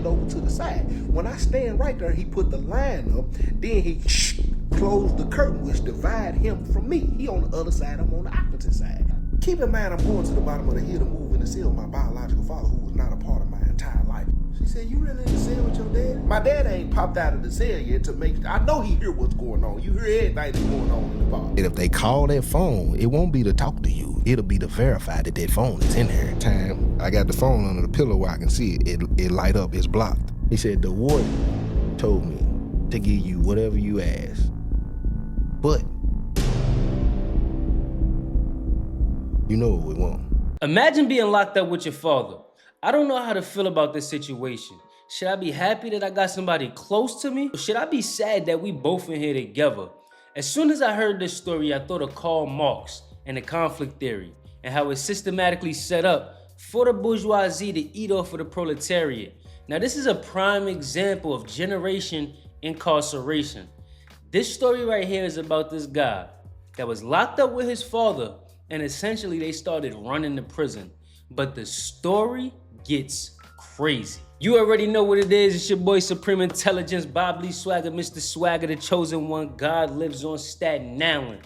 stand over to the side. When I stand right there, he put the line up. Then he closed the curtain, which divide him from me. He on the other side, I'm on the opposite side. Keep in mind, I'm going to the bottom of the hill to move in the cell with my biological father, who was not a part of my entire life. She said, you really in the cell with your dad? My dad ain't popped out of the cell yet to make I know he hear what's going on. You hear everything that's going on in the bar. And if they call that phone, it won't be to talk to you. It'll be to verify that that phone is in there. Time, I got the phone under the pillow where I can see it. It light up, it's blocked. He said, the warden told me to give you whatever you ask. But you know what we want. Imagine being locked up with your father. I don't know how to feel about this situation. Should I be happy that I got somebody close to me? Or should I be sad that we both in here together? As soon as I heard this story, I thought of Karl Marx and the conflict theory and how it's systematically set up for the bourgeoisie to eat off of the proletariat. Now, this is a prime example of generation incarceration. This story right here is about this guy that was locked up with his father, and essentially they started running the prison. But the story gets crazy. You already know what it is. It's your boy Supreme Intelligence, Bob Lee Swagger, Mr. Swagger, the chosen one. God lives on Staten Island.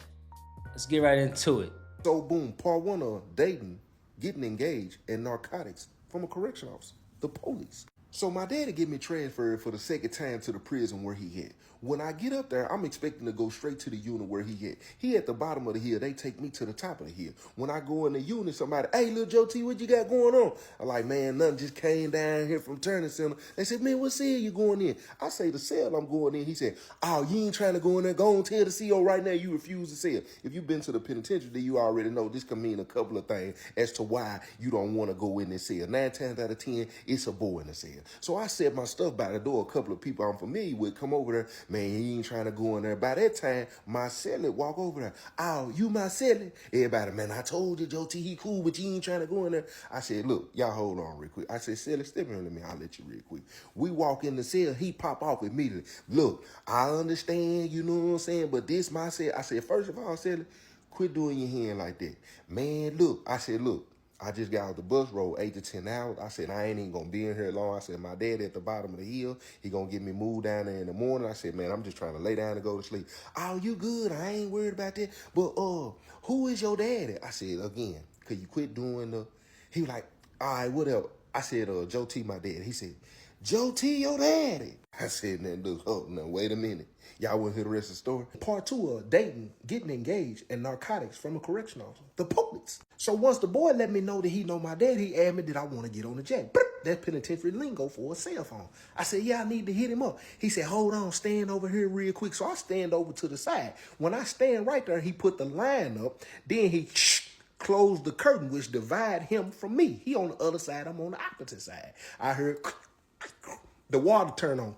Let's get right into it. So boom, part one of dating, getting engaged, and narcotics from a correction officer, the police. So my daddy get me transferred for the second time to the prison where he at. When I get up there, I'm expecting to go straight to the unit where he at. He at the bottom of the hill. They take me to the top of the hill. When I go in the unit, somebody, hey, little Joe T, what you got going on? I'm like, man, nothing, just came down here from Turner Center. They said, man, what cell you going in? I say, the cell I'm going in. He said, oh, you ain't trying to go in there. Go on, tell the CO right now you refuse the cell. If you've been to the penitentiary, then you already know this can mean a couple of things as to why you don't want to go in this cell. 9 times out of 10, it's a boy in the cell. So I said my stuff by the door. A couple of people I'm familiar with come over there. Man, he ain't trying to go in there. By that time, my cellie walk over there. Oh, you my cellie? Everybody, man, I told you, Joe T, he cool, but you ain't trying to go in there. I said, look, y'all hold on real quick. I said, cellie, step in with me. I'll let you real quick. We walk in the cell. He pop off immediately. Look, I understand, you know what I'm saying, but this my cell. I said, first of all, cellie, quit doing your hand like that. Man, look, I said, look, I just got off the bus road 8 to 10 hours. I said, I ain't even going to be in here long. I said, my dad at the bottom of the hill. He going to get me moved down there in the morning. I said, man, I'm just trying to lay down and go to sleep. Oh, you good. I ain't worried about that. But who is your daddy? I said, again, could you quit doing the... He was like, all right, whatever. I said, Joe T, my dad. He said, Joe T, your daddy. I said, now, look, oh, no, wait a minute. Y'all want to hear the rest of the story? Part two of dating, getting engaged, and narcotics from a correction officer, the police. So once the boy let me know that he know my dad, he asked me, did I want to get on the jet? That's penitentiary lingo for a cell phone. I said, yeah, I need to hit him up. He said, hold on, stand over here real quick. So I stand over to the side. When I stand right there, he put the line up. Then he closed the curtain, which divide him from me. He on the other side, I'm on the opposite side. I heard the water turn on.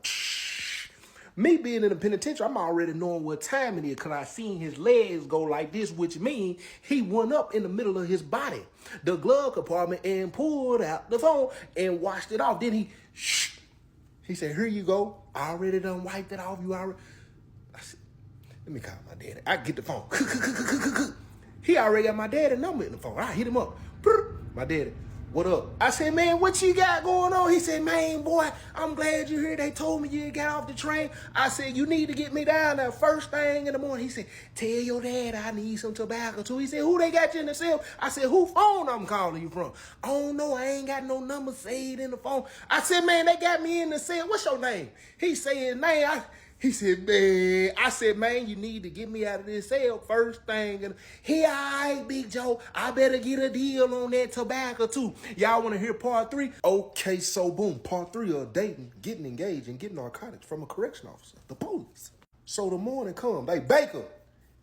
Me being in the penitentiary, I'm already knowing what time it is because I seen his legs go like this, which means he went up in the middle of his body, the glove compartment, and pulled out the phone and washed it off. Then he said, here you go. I already done wiped it off. You already... I said, let me call my daddy. I get the phone. He already got my daddy number in the phone. I hit him up. My daddy. What up? I said, man, what you got going on? He said, man, boy, I'm glad you're here. They told me you got off the train. I said, you need to get me down there first thing in the morning. He said, tell your dad I need some tobacco too. He said, who they got you in the cell? I said, who phone I'm calling you from? I don't know. I ain't got no number saved in the phone. I said, man, they got me in the cell. What's your name? He said his name. He said, man, I said, man, you need to get me out of this cell first thing. And he, all right, Big Joe, I better get a deal on that tobacco too. Y'all want to hear part 3? Okay, so boom, part 3 of dating, getting engaged, and getting narcotics from a correction officer, the police. So the morning come, hey, Baker,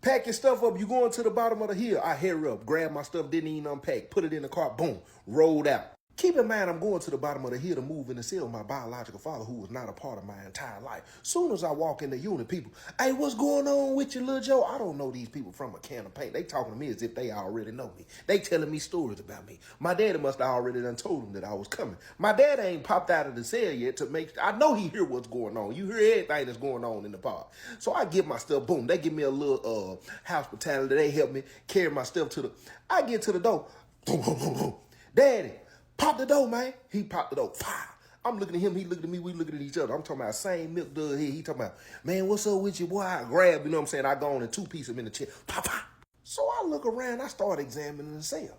pack your stuff up. You going to the bottom of the hill. I hurry up, grab my stuff, didn't even unpack, put it in the car, boom, rolled out. Keep in mind, I'm going to the bottom of the hill to move in the cell with my biological father, who was not a part of my entire life. Soon as I walk in the unit, people, hey, what's going on with you, little Joe? I don't know these people from a can of paint. They talking to me as if they already know me. They telling me stories about me. My daddy must have already done told them that I was coming. My dad ain't popped out of the cell yet to make, I know he hear what's going on. You hear everything that's going on in the park. So I get my stuff, boom. They give me a little hospitality. They help me carry my stuff to the, I get to the door. Boom, boom, boom, boom. Daddy, pop the door, man. He popped the door. Fire. I'm looking at him, he looking at me, we looking at each other. I'm talking about same milk dud here. He talking about, man, what's up with you, boy? I grab, you know what I'm saying? I go on and two-piece him in the chest. Pop, pop. So I look around, I start examining the cell.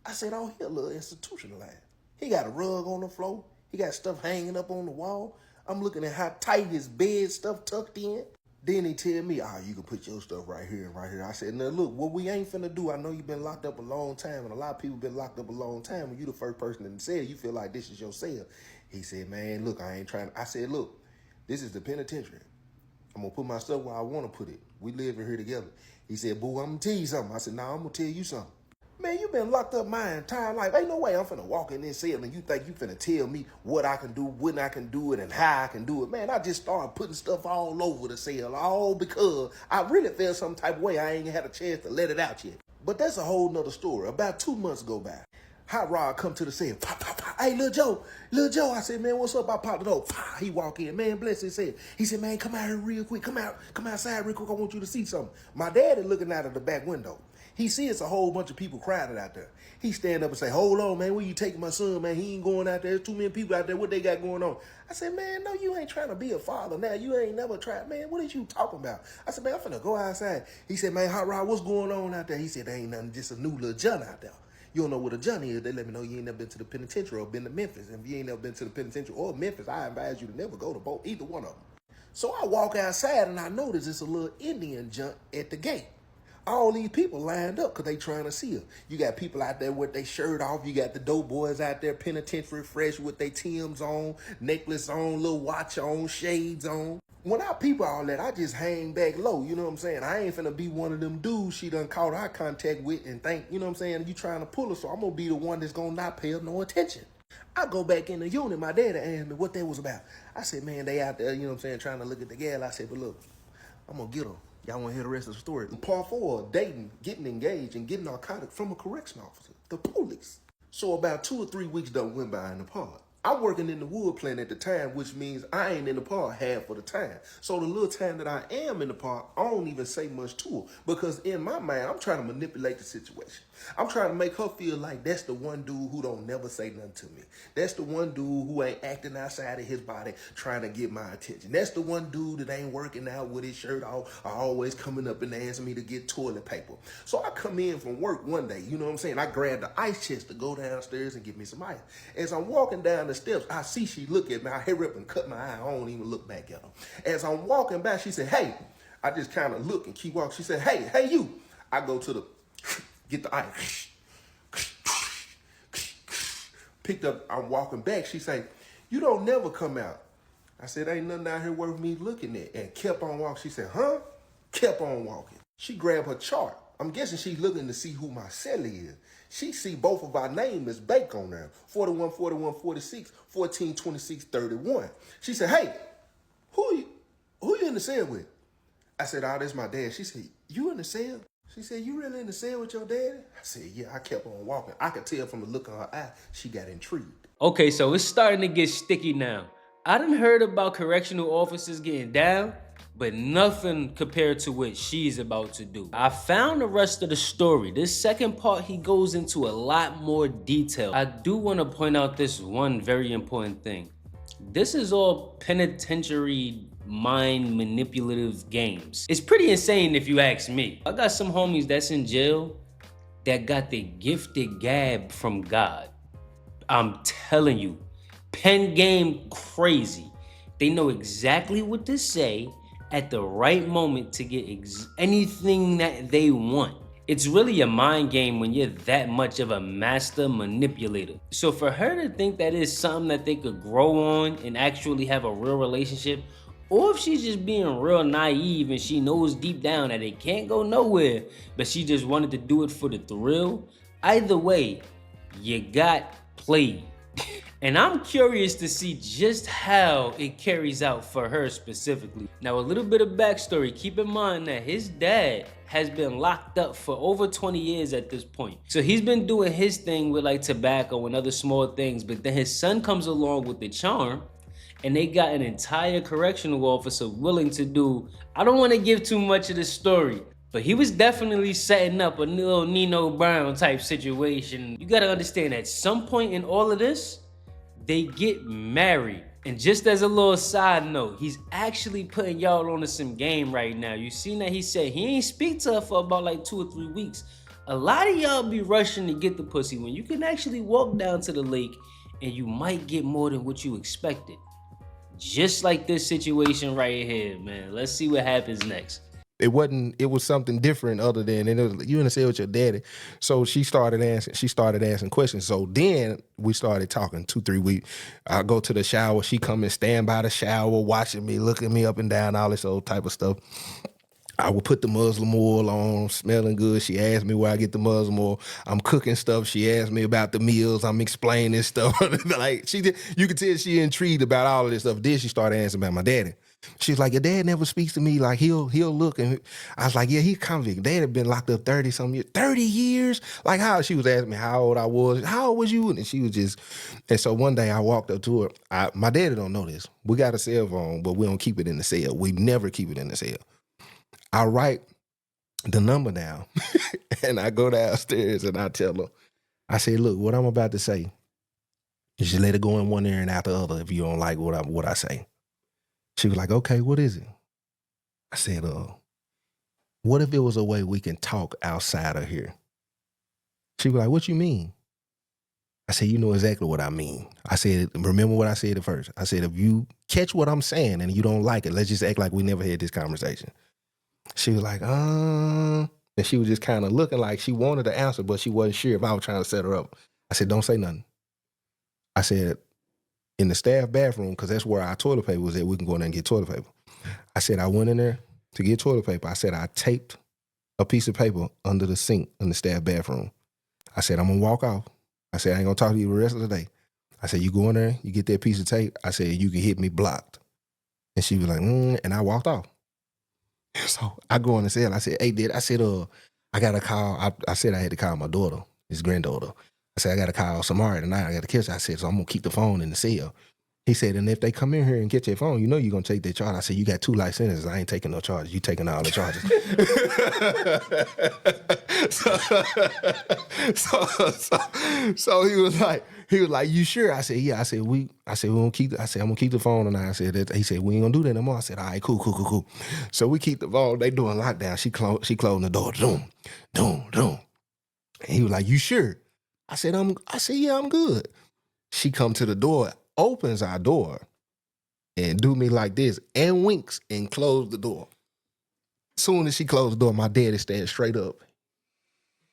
I said, oh, he a little institutionalized. He got a rug on the floor. He got stuff hanging up on the wall. I'm looking at how tight his bed stuff tucked in. Then he tell me, you can put your stuff right here and right here. I said, now look, what we ain't finna do, I know you've been locked up a long time, and a lot of people been locked up a long time. When you the first person in the cell, you feel like this is your cell. He said, man, look, I ain't trying to. I said, look, this is the penitentiary. I'm gonna put my stuff where I wanna put it. We live in here together. He said, boo, I'm gonna tell you something. I said, nah, I'm gonna tell you something. Man, you been locked up my entire life. Ain't no way I'm finna walk in this cell and you think you finna tell me what I can do, when I can do it, and how I can do it. Man, I just started putting stuff all over the cell, all because I really felt some type of way. I ain't had a chance to let it out yet. But that's a whole nother story. About 2 months go by. Hot Rod come to the cell. Pop, pop, pop. Hey, Lil Joe. I said, man, what's up? I popped the door. Pop. He walk in. Man, bless his head. He said, man, come out here real quick. Come outside real quick. I want you to see something. My daddy looking out of the back window. He sees a whole bunch of people crowded out there. He stand up and say, hold on, man, where you taking my son, man? He ain't going out there. There's too many people out there. What they got going on? I said, man, no, you ain't trying to be a father now. You ain't never tried. Man, what is you talking about? I said, man, I'm finna go outside. He said, man, Hot Rod, what's going on out there? He said, there ain't nothing, just a new little John out there. You don't know what a John is. They let me know you ain't never been to the penitentiary or been to Memphis. And if you ain't never been to the penitentiary or Memphis, I advise you to never go to both, either one of them. So I walk outside and I notice it's a little Indian junk at the gate. All these people lined up because they trying to see her. You got people out there with their shirt off. You got the dope boys out there, penitentiary fresh with their Timbs on, necklace on, little watch on, shades on. When I people all that, I just hang back low, you know what I'm saying? I ain't finna be one of them dudes she done caught eye contact with and think, you know what I'm saying, you trying to pull her, so I'm gonna be the one that's gonna not pay her no attention. I go back in the unit, my daddy asked me what that was about. I said, man, they out there, you know what I'm saying, trying to look at the gal. I said, but look, I'm gonna get her. Y'all want to hear the rest of the story? Part 4, dating, getting engaged, and getting narcotics from a correction officer, the police. So about 2 or 3 weeks done went by in the park. I'm working in the wood plant at the time, which means I ain't in the park half of the time. So the little time that I am in the park, I don't even say much to her because in my mind, I'm trying to manipulate the situation. I'm trying to make her feel like that's the one dude who don't never say nothing to me. That's the one dude who ain't acting outside of his body trying to get my attention. That's the one dude that ain't working out with his shirt off or always coming up and asking me to get toilet paper. So I come in from work one day, you know what I'm saying? I grab the ice chest to go downstairs and get me some ice. As I'm walking down the steps, I see she look at me. I hurry up and cut my eye. I don't even look back at her. As I'm walking back, she said, hey. I just kind of look and keep walking. She said, hey, you. I go to the, get the ice. Picked up, I'm walking back. She said, you don't never come out. I said, ain't nothing out here worth me looking at. And kept on walking. She said, huh? Kept on walking. She grabbed her chart. I'm guessing she's looking to see who my cellie is. She see both of our names as Bake on there. 41, 41, 46, 14, 26, 31. She said, hey, who you in the cell with? I said, oh, that's my dad. She said, you in the cell? She said, you really in the cell with your daddy? I said, yeah, I kept on walking. I could tell from the look in her eye, she got intrigued. Okay, so it's starting to get sticky now. I done heard about correctional officers getting down, but nothing compared to what she's about to do. I found the rest of the story. This second part, he goes into a lot more detail. I do want to point out this one very important thing. This is all penitentiary mind manipulative games. It's pretty insane if you ask me. I got some homies that's in jail that got the gifted gab from God. I'm telling you, pen game crazy. They know exactly what to say at the right moment to get anything that they want. It's really a mind game when you're that much of a master manipulator. So for her to think that is something that they could grow on and actually have a real relationship, or if she's just being real naive and she knows deep down that it can't go nowhere, but she just wanted to do it for the thrill, either way, you got played. And I'm curious to see just how it carries out for her specifically. Now, a little bit of backstory. Keep in mind that his dad has been locked up for over 20 years at this point. So he's been doing his thing with like tobacco and other small things, but then his son comes along with the charm and they got an entire correctional officer willing to do, I don't want to give too much of the story, but he was definitely setting up a little Nino Brown type situation. You got to understand at some point in all of this, they get married. And just as a little side note, he's actually putting y'all on to some game right now. You seen that he said he ain't speak to her for about like 2 or 3 weeks. A lot of y'all be rushing to get the pussy when you can actually walk down to the lake and you might get more than what you expected. Just like this situation right here, man. Let's see what happens next. It was something different other than, and it was, you in the cell with your daddy. So she started asking questions. So then we started talking 2-3 weeks. I go to the shower. She come and stand by the shower, watching me, looking me up and down, all this old type of stuff. I would put the Muslim oil on, smelling good. She asked me where I get the Muslim oil. I'm cooking stuff. She asked me about the meals. I'm explaining stuff. Like you could tell she intrigued about all of this stuff. Then she started asking about my daddy. She's like, your dad never speaks to me. Like he'll look, and I was like, yeah, he's convict. Dad had been locked up 30-some years. 30 years? Like how? She was asking me how old I was. How old was you? And she was just, and so one day I walked up to her. My daddy don't know this. We got a cell phone, but we don't keep it in the cell. We never keep it in the cell. I write the number down and I go downstairs and I tell her, I say, look, what I'm about to say, you should let it go in one ear and out the other if you don't like what I say. She was like, okay, what is it? I said, what if it was a way we can talk outside of here? She was like, what you mean? I said, you know exactly what I mean. I said, remember what I said at first. I said, if you catch what I'm saying and you don't like it, let's just act like we never had this conversation. She was like, and she was just kind of looking like she wanted to answer, but she wasn't sure if I was trying to set her up. I said, don't say nothing. I said, in the staff bathroom, because that's where our toilet paper was at, we can go in there and get toilet paper. I said, I went in there to get toilet paper. I said, I taped a piece of paper under the sink in the staff bathroom. I said, I'm going to walk off. I said, I ain't going to talk to you the rest of the day. I said, you go in there, you get that piece of tape. I said, you can hit me blocked. And she was like, and I walked off. So I go in the cell. I said, hey, Dad, I said, I got to call. I said I had to call my daughter, his granddaughter. I said, I got to call Samara tonight. I got to kiss her. I said, so I'm going to keep the phone in the cell. He said, and if they come in here and get your phone, you know you're going to take their charge. I said, you got 2 life sentences. I ain't taking no charges. You taking all the charges. So he was like, you sure? I said, yeah. I said, we gonna keep. I said, I'm gonna keep the phone tonight. I said, he said, we ain't gonna do that no more. I said, all right, cool. So we keep the phone. They doing lockdown. She closing the door. Doom. And he was like, you sure? I said, yeah, I'm good. She come to the door, opens our door, and do me like this, and winks and close the door. Soon as she closed the door, my daddy stands straight up.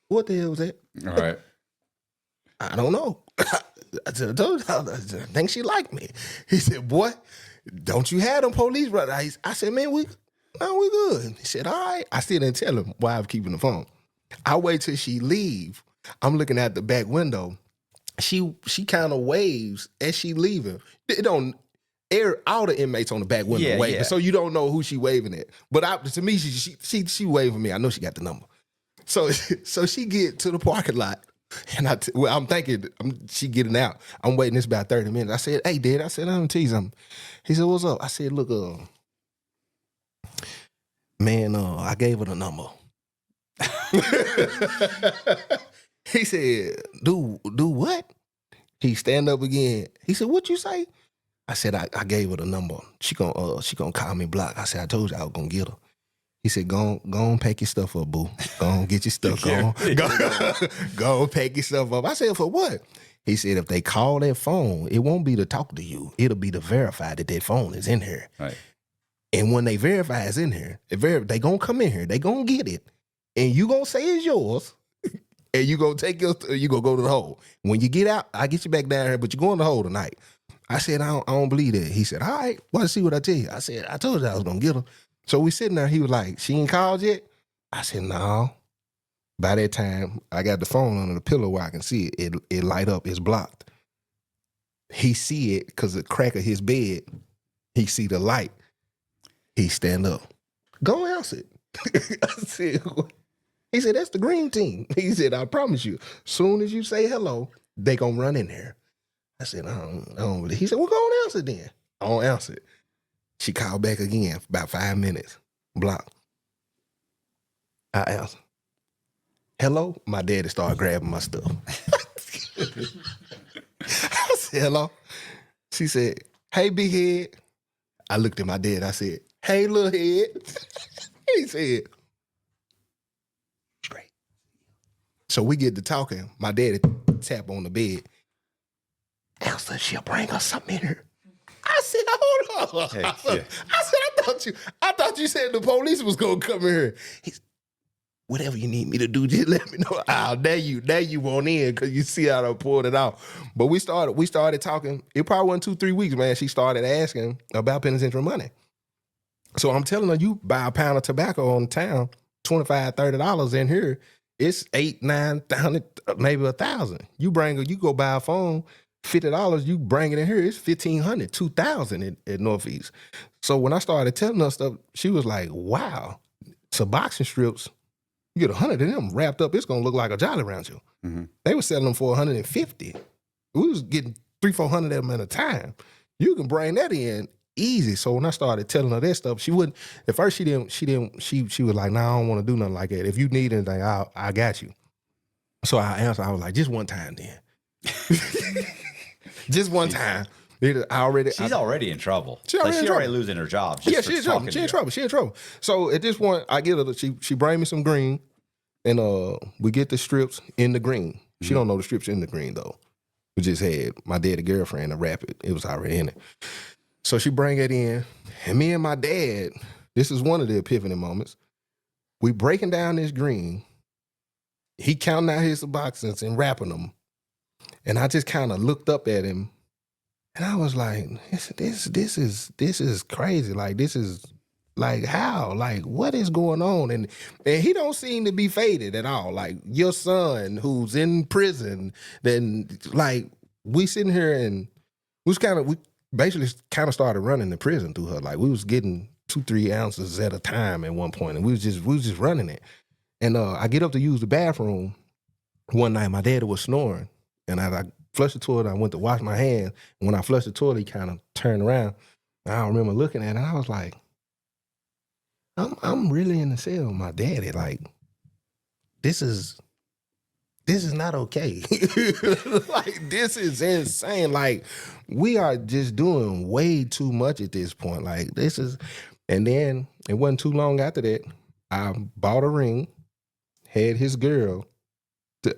What the hell was that? All right. I don't know. I think she liked me. He said, boy, don't you have them police brother? I said, man, we good. He said, all right. I still didn't tell him why I'm keeping the phone. I wait till she leave. I'm looking at the back window. She kind of waves as she leaving. It don't air all the inmates on the back window waving, so you don't know who she waving at. But to me, she waving me. I know she got the number. So she get to the parking lot, and I'm thinking she getting out. I'm waiting this about 30 minutes. I said, hey, Dad, I said, I'm gonna tell you something. He said, what's up? I said, look, man, I gave her the number. He said, do what? He stand up again. He said, what you say? I said, I gave her the number. She gonna call me block. I said, I told you I was gonna get her. He said, go on, pack your stuff up, boo. Go on, get your stuff. Go on, pack your stuff up. I said, for what? He said, if they call that phone, it won't be to talk to you. It'll be to verify that phone is in here. Right. And when they verify it's in here, they gonna come in here. They gonna get it. And you gonna say it's yours. And you gonna you gonna go to the hole. When you get out, I get you back down here, but you're going to the hole tonight. I said, I don't believe that. He said, all right, well, let's see what I tell you. I said, I told you I was gonna get her. So we sitting there, he was like, she ain't called yet? I said, no. By that time, I got the phone under the pillow where I can see it. It light up, it's blocked. He see it because the crack of his bed, he see the light. He stand up. Go answer it. I said, what? He said, that's the green team. He said, I promise you, soon as you say hello, they gonna run in there. I said, I don't really. He said, well, go on answer then. I don't answer it. She called back again for about 5 minutes. Block. I answer. Hello? My daddy started grabbing my stuff. I said, hello? She said, hey, big head. I looked at my dad. I said, hey, little head. He said, straight. So we get to talking. My daddy tap on the bed. Elsa, she'll bring us something in here. I said, hold on. Heck I yeah. said, I thought you said the police was gonna come in here. He's, whatever you need me to do, just let me know. Oh, there you won't in because you see how I pulled it out. But we started talking. It probably wasn't 2-3 weeks, man. She started asking about penitentiary money. So I'm telling her, you buy a pound of tobacco on town, $25, $30 in here. It's $8,000, $9,000, maybe $1,000. You go buy a phone, $50. You bring it in here, it's $1,500, $2,000 at Northeast. So when I started telling her stuff, she was like, "Wow, Suboxone strips, you get 100 of them wrapped up. It's gonna look like a Jolly Rancher." Mm-hmm. They were selling them for 150. We was getting 300-400 of them at a time. You can bring that in easy. So when I started telling her that stuff, she wouldn't. At first, she was like, "Nah, I don't want to do nothing like that. If you need anything, I got you." So I answered, I was like, "Just one time, then." Just one time. She's already in trouble. She's already losing her job. Yeah, she's in trouble. She in trouble. So at this point, I get her. She bring me some green, and we get the strips in the green. She Mm-hmm. don't know the strips in the green though. We just had my daddy girlfriend to wrap it. It was already in it. So she bring it in, and me and my dad. This is one of the epiphany moments. We breaking down this green. He counting out his boxes and wrapping them, and I just kind of looked up at him. And I was like, this is crazy. Like, this is like, how? Like, what is going on? And he don't seem to be faded at all. Like, your son who's in prison, then like we sitting here and we basically kind of started running the prison through her. Like, we was getting 2-3 ounces at a time at one point, and we was just running it. And I get up to use the bathroom one night. My daddy was snoring, and I flushed the toilet. I went to wash my hands. And when I flushed the toilet, he kind of turned around. And I remember looking at it, and I was like, I'm really in the cell with my daddy. Like, this is not okay. Like, this is insane. Like, we are just doing way too much at this point. Like, this is, and then it wasn't too long after that, I bought a ring, had his girl,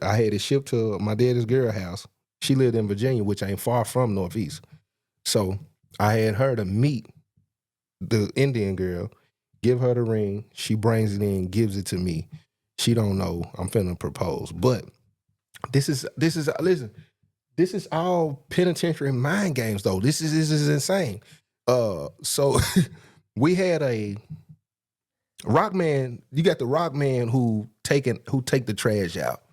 I had it shipped to my daddy's girl house. She lived in Virginia, which ain't far from Northeast. So I had her to meet the Indian girl, give her the ring. She brings it in, gives it to me. She don't know I'm finna propose. But this is listen, this is all penitentiary mind games though. This is insane. So we had a rock man, you got the rock man who take the trash out.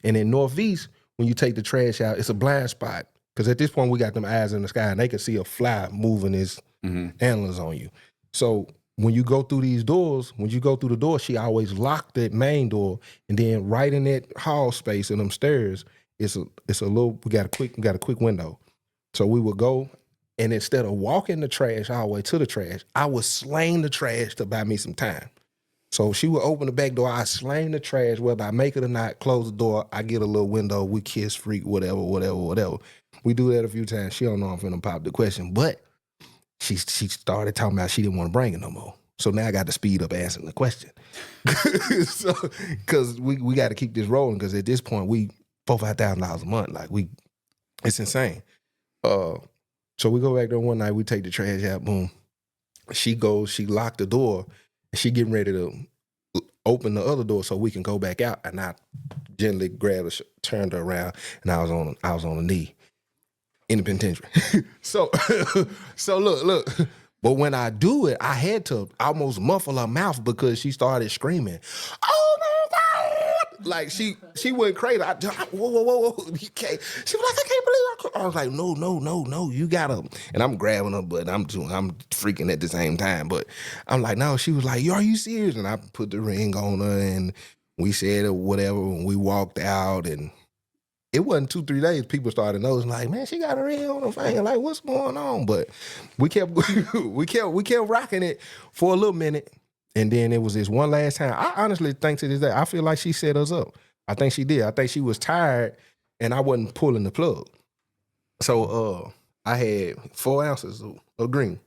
And in Northeast, when you take the trash out, it's a blind spot. Because at this point, we got them eyes in the sky, and they can see a fly moving his antlers on you. So when you go through these doors, she always locked that main door, and then right in that hall space in them stairs, it's a little. We got a quick window. So we would go, and instead of walking the trash all the way to the trash, I would slang the trash to buy me some time. So she would open the back door, I slang the trash, whether I make it or not, close the door, I get a little window, we kiss, freak, whatever. We do that a few times. She don't know I'm finna pop the question, but she started talking about she didn't want to bring it no more. So now I got to speed up answering the question. So, because we got to keep this rolling, because at this point, we $4,000-$5,000 a month. Like, it's insane. So we go back there one night, we take the trash out, boom. She locked the door, she getting ready to open the other door so we can go back out. And I gently grabbed her, turned her around, and I was on a knee in the penitentiary. So look. But when I do it, I had to almost muffle her mouth because she started screaming, "Oh my God!" Like she went crazy. Whoa. You can't. She was like, "I can't believe I was like, no, you gotta." And I'm grabbing her, but I'm freaking at the same time. But I'm like, no. She was like, "Are you serious?" And I put the ring on her, and we said whatever, and we walked out, and it wasn't 2-3 days. People started noticing, like, man, she got a ring on her finger. Like, what's going on? But we kept rocking it for a little minute. And then it was this one last time. I honestly think to this day, I feel like she set us up. I think she did. I think she was tired and I wasn't pulling the plug. So I had 4 ounces of green.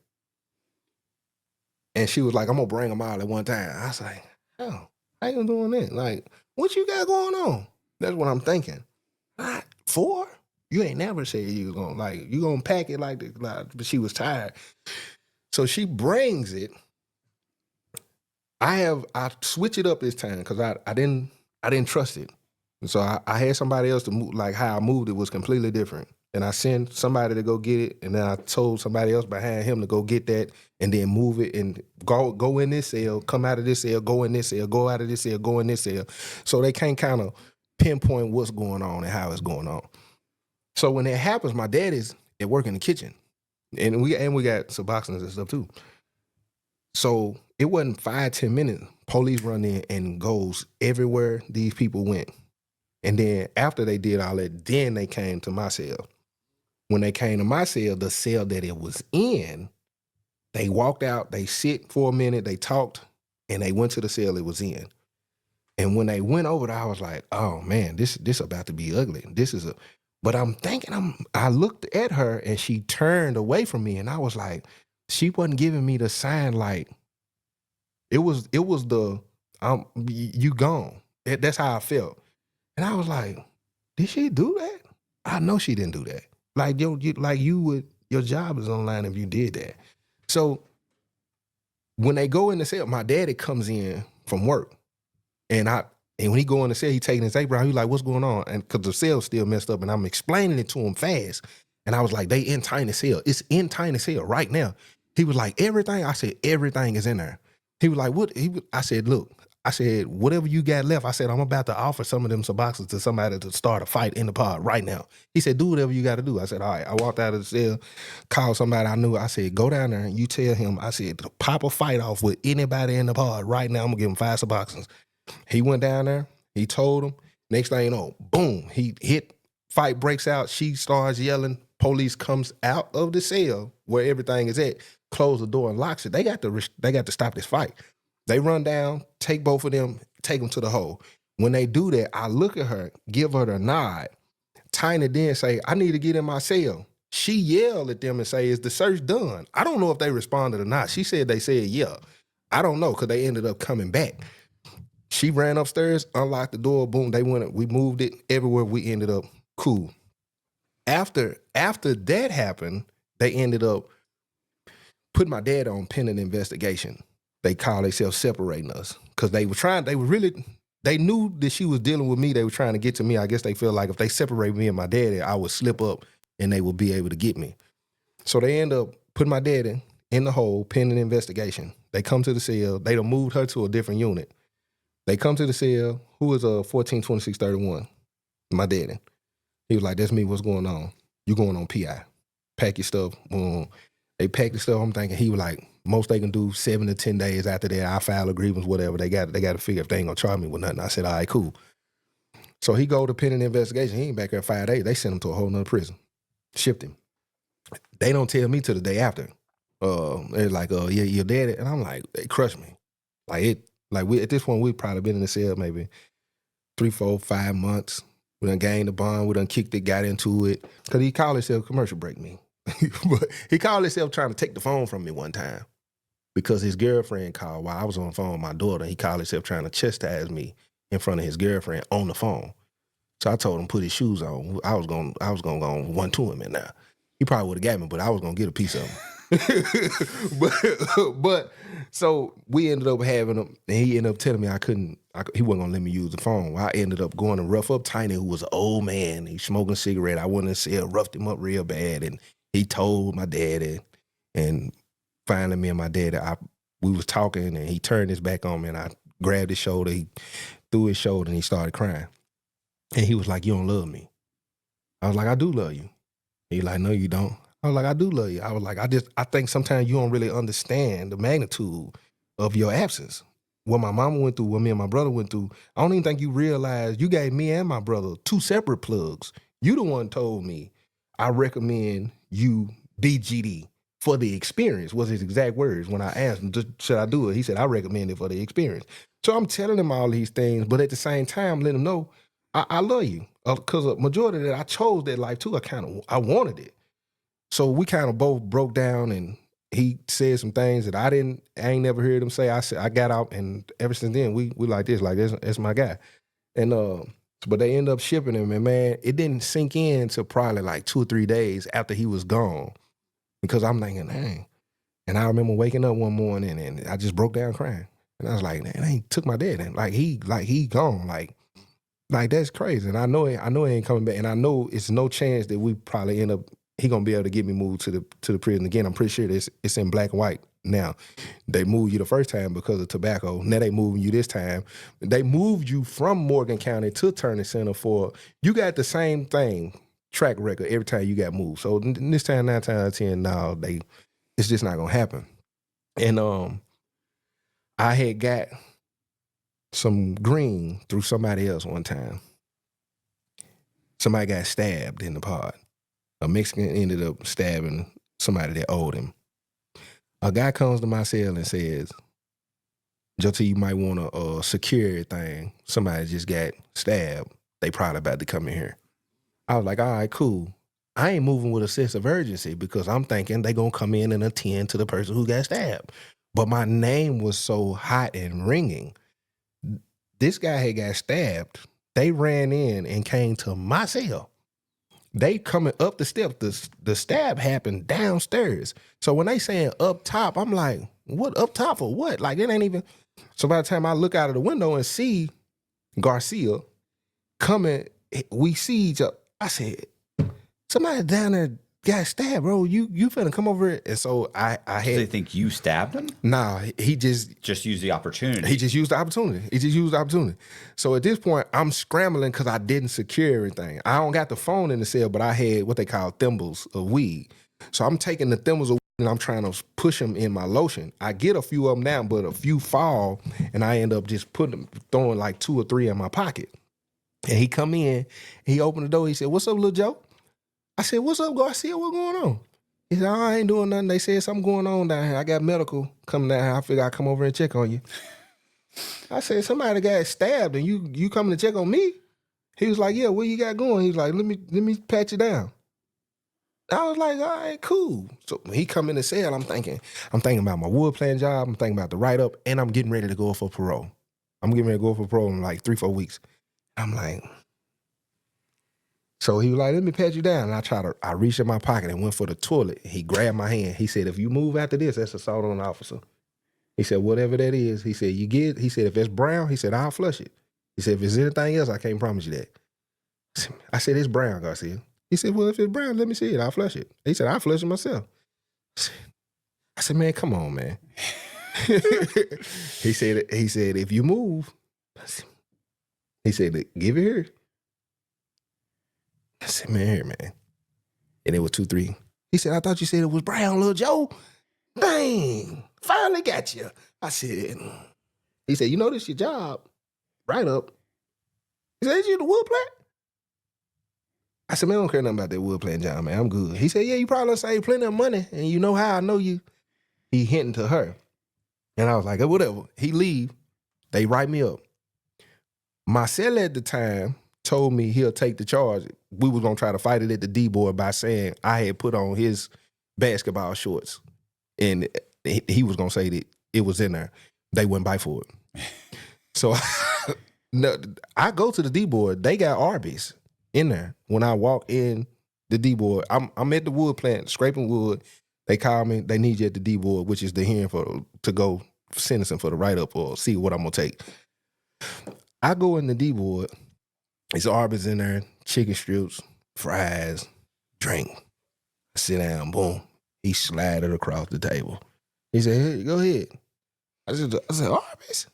And she was like, I'm gonna bring them all at one time. I was like, oh, how you doing that? Like, what you got going on? That's what I'm thinking. 4? You ain't never said you was gonna, you gonna pack it like this. But she was tired. So she brings it. I switch it up this time because I didn't trust it. And so I had somebody else to move, like how I moved it was completely different. And I sent somebody to go get it, and then I told somebody else behind him to go get that and then move it and go in this cell, come out of this cell, go in this cell, go out of this cell, go in this cell. So they can't kind of pinpoint what's going on and how it's going on. So when that happens, my dad is at work in the kitchen. And we got Suboxones and stuff too. So it wasn't 5-10 minutes. Police run in and goes everywhere these people went. And then after they did all that, then they came to my cell. When they came to my cell, the cell that it was in, they walked out, they sit for a minute, they talked, and they went to the cell it was in. And when they went over there, I was like, oh man, this about to be ugly. But I'm thinking, I looked at her and she turned away from me, and I was like, she wasn't giving me the sign like, it was the, you gone. That's how I felt. And I was like, did she do that? I know she didn't do that. Like your job is online if you did that. So when they go in the cell, my daddy comes in from work, and when he go in the cell, he taking his apron out. He's like, what's going on? And because the cell's still messed up, and I'm explaining it to him fast. And I was like, they in tiny cell. It's in tiny cell right now. He was like, everything? I said, everything is in there. He was like, what? I said, look, whatever you got left, I said, I'm about to offer some of them Suboxones to somebody to start a fight in the pod right now. He said, do whatever you got to do. I said, all right. I walked out of the cell, called somebody I knew. I said, go down there and you tell him, I said, pop a fight off with anybody in the pod right now. I'm going to give him 5 Suboxones. He went down there. He told him. Next thing you know, boom, he hit, fight breaks out. She starts yelling. Police comes out of the cell where everything is at, close the door and locks it. They got to stop this fight. They run down, take both of them, take them to the hole. When they do that, I look at her, give her the nod. Tiny then say, I need to get in my cell. She yelled at them and say, is the search done? I don't know if they responded or not. She said they said, yeah. I don't know, because they ended up coming back. She ran upstairs, unlocked the door, boom, they went, we moved it everywhere. We ended up cool. After that happened, they ended up putting my dad on pending investigation. They call themselves separating us because they knew that she was dealing with me. They were trying to get to me. I guess they feel like if they separate me and my daddy, I would slip up and they would be able to get me. So they end up putting my daddy in the hole, pending investigation. They come to the cell. They done moved her to a different unit. They come to the cell. Who is 142631? My daddy. He was like, that's me. What's going on? You going on PI. Pack your stuff. They packed the stuff. I'm thinking he was like, most they can do 7 to 10 days after that. I file a grievance, whatever. They got to figure if they ain't gonna charge me with nothing. I said, all right, cool. So he go to pending investigation. He ain't back there 5 days. They sent him to a whole nother prison. Shipped him. They don't tell me till the day after. They're like, yeah, your daddy. And I'm like, they crushed me. At this point, we've probably been in the cell maybe 3, 4, 5 months. We done gained the bond. We done kicked it, got into it. Because he called himself commercial break me. But he called himself trying to take the phone from me one time because his girlfriend called while I was on the phone with my daughter. He called himself trying to chastise me in front of his girlfriend on the phone. So I told him put his shoes on. I was gonna go 1-2 him in there. He probably would have got me, but I was gonna get a piece of him. but so we ended up having him, and he ended up telling me he wasn't gonna let me use the phone. I ended up going to rough up Tiny, who was an old man. He smoking a cigarette. I went in the cell, roughed him up real bad, and he told my daddy, and finally me and my daddy, we was talking, and he turned his back on me, and I grabbed his shoulder, he threw his shoulder, and he started crying. And he was like, you don't love me. I was like, I do love you. He like, no, you don't. I was like, I do love you. I was like, I think sometimes you don't really understand the magnitude of your absence. What my mama went through, what me and my brother went through, I don't even think you realize you gave me and my brother 2 separate plugs. You the one told me, I recommend you BGD for the experience, was his exact words. When I asked him, should I do it? He said, I recommend it for the experience. So I'm telling him all these things, but at the same time, letting him know, I love you. Because a majority of that, I chose that life too. I wanted it. So we kind of both broke down, and he said some things that I ain't never heard him say. I got out, and ever since then we like this, that's my guy. And but they end up shipping him, and man, it didn't sink in until probably like 2 or 3 days after he was gone, because I'm thinking, dang. And I remember waking up one morning and I just broke down crying, and I was like, man, they took my dad, and he gone, like that's crazy. And I know he ain't coming back, and I know it's no chance that we probably end up. He gonna be able to get me moved to the prison again. I'm pretty sure it's in black and white now. They moved you the first time because of tobacco. Now they moving you this time. They moved you from Morgan County to Turner Center for, you got the same thing, track record every time you got moved. So this time, 9 times out of 10, no, it's just not gonna happen. And I had got some green through somebody else one time. Somebody got stabbed in the pod. A Mexican ended up stabbing somebody that owed him. A guy comes to my cell and says, JT, you might want to secure everything. Somebody just got stabbed. They probably about to come in here. I was like, all right, cool. I ain't moving with a sense of urgency because I'm thinking they going to come in and attend to the person who got stabbed. But my name was so hot and ringing. This guy had got stabbed. They ran in and came to my cell. They coming up the steps. The stab happened downstairs. So when they saying up top, I'm like, what up top for what? Like, it ain't even. So by the time I look out of the window and see Garcia coming, we see each other. I said, somebody down there got stabbed, bro. You finna come over here. And so I had. Do they think you stabbed him? Nah, he just used the opportunity. He just used the opportunity. So at this point, I'm scrambling because I didn't secure everything. I don't got the phone in the cell, but I had what they call thimbles of weed. So I'm taking the thimbles of weed and I'm trying to push them in my lotion. I get a few of them down, but a few fall, and I end up just throwing like 2 or 3 in my pocket. And he come in, he opened the door. He said, "What's up, little Joe?" I said, "What's up, Garcia? What's going on?" He said, "Oh, I ain't doing nothing. They said something going on down here. I got medical coming down here. I figured I'd come over and check on you." I said, "Somebody got stabbed and you coming to check on me?" He was like, "Yeah, what you got going?" He was like, let me pat you down. I was like, all right, cool. So when he come in the cell, I'm thinking about my wood playing job. I'm thinking about the write-up, and I'm getting ready to go for parole. I'm getting ready to go for parole in like 3-4 weeks. I'm like, so he was like, let me pat you down. And I reached in my pocket and went for the toilet. He grabbed my hand. He said, if you move after this, that's assault on an officer. He said, whatever that is, he said, he said, if it's brown, he said, I'll flush it. He said, if it's anything else, I can't promise you that. I said, it's brown, Garcia. He said, well, if it's brown, let me see it. I'll flush it. He said, I'll flush it myself. I said, man, come on, man. He said, if you move, he said, give it here. I said, man, here, man. And it was 2-3. He said, I thought you said it was brown, little Joe. Dang, finally got you. I said, he said, you know this your job. Right up. He said, is you the wood plant? I said, man, I don't care nothing about that wood plant job, man. I'm good. He said, yeah, you probably saved plenty of money, and you know how I know you. He hinting to her. And I was like, whatever. He leave. They write me up. My cell at the time told me he'll take the charge. We was going to try to fight it at the D-board by saying I had put on his basketball shorts. And he was going to say that it was in there. They wouldn't bite for it. So no, I go to the D-board. They got Arby's in there. When I walk in the D-board, I'm at the wood plant, scraping wood. They call me. They need you at the D-board, which is the hearing to go sentencing for the write-up or see what I'm going to take. I go in the D-board. It's Arby's in there, chicken strips, fries, drink. I sit down, boom. He slid it across the table. He said, hey, go ahead. I said, Arby's?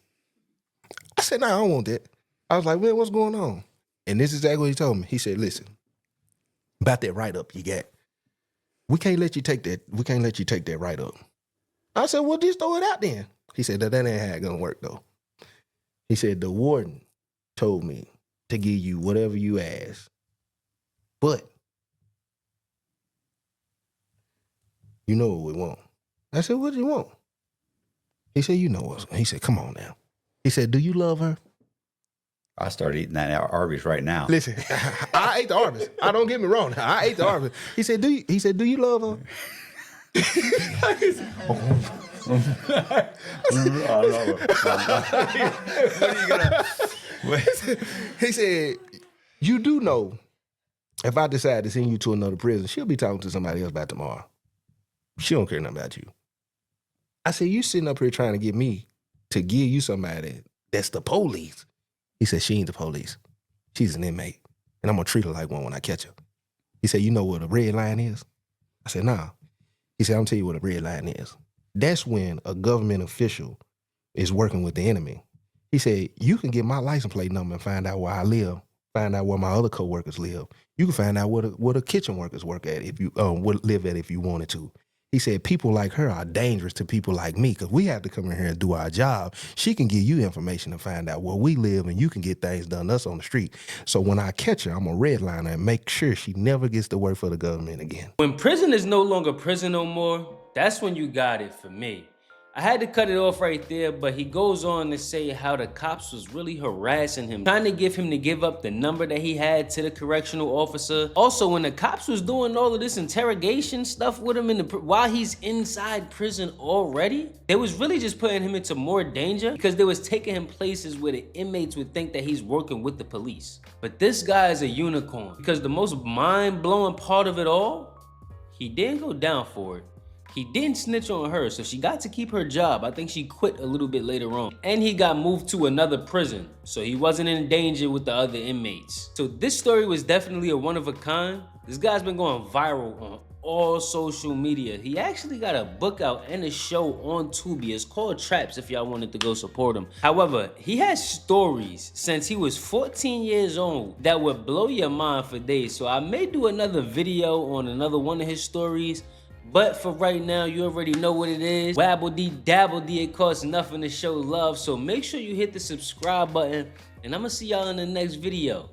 I said, nah, I don't want that. I was like, man, what's going on? And this is exactly what he told me. He said, listen, about that write-up you got, we can't let you take that. We can't let you take that write-up. I said, well, just throw it out then. He said, that ain't how it's gonna work, though. He said, the warden told me to give you whatever you ask, but you know what we want. I said, what do you want? He said, you know what? He said, come on now. He said, do you love her? I started eating that at Arby's right now. Listen, I ate the Arby's. I don't get me wrong. I ate the Arby's. He said, "Do you love her?" He said, "You do know, if I decide to send you to another prison, she'll be talking to somebody else about tomorrow. She don't care nothing about you." I said, "You sitting up here trying to get me to give you somebody that's the police." He said, "She ain't the police. She's an inmate, and I'm gonna treat her like one when I catch her." He said, "You know what a red line is?" I said, "Nah." He said, "I'm tell you what a red line is. That's when a government official is working with the enemy." He said, "You can get my license plate number and find out where I live, find out where my other coworkers live. You can find out where the kitchen workers work at if you live at if you wanted to." He said, "People like her are dangerous to people like me because we have to come in here and do our job. She can give you information to find out where we live and you can get things done us on the street. So when I catch her, I'm a redline her and make sure she never gets to work for the government again." When prison is no longer prison no more, that's when you got it for me. I had to cut it off right there, but he goes on to say how the cops was really harassing him, trying to get him to give up the number that he had to the correctional officer. Also, when the cops was doing all of this interrogation stuff with him while he's inside prison already, they was really just putting him into more danger because they was taking him places where the inmates would think that he's working with the police. But this guy is a unicorn because the most mind-blowing part of it all, he didn't go down for it. He didn't snitch on her, so she got to keep her job. I think she quit a little bit later on. And he got moved to another prison, so he wasn't in danger with the other inmates. So this story was definitely a one of a kind. This guy's been going viral on all social media. He actually got a book out and a show on Tubi. It's called Traps if y'all wanted to go support him. However, he has stories since he was 14 years old that would blow your mind for days. So I may do another video on another one of his stories. But for right now, you already know what it is. Wabble-dee, dabble-dee, it costs nothing to show love. So make sure you hit the subscribe button, and I'm gonna see y'all in the next video.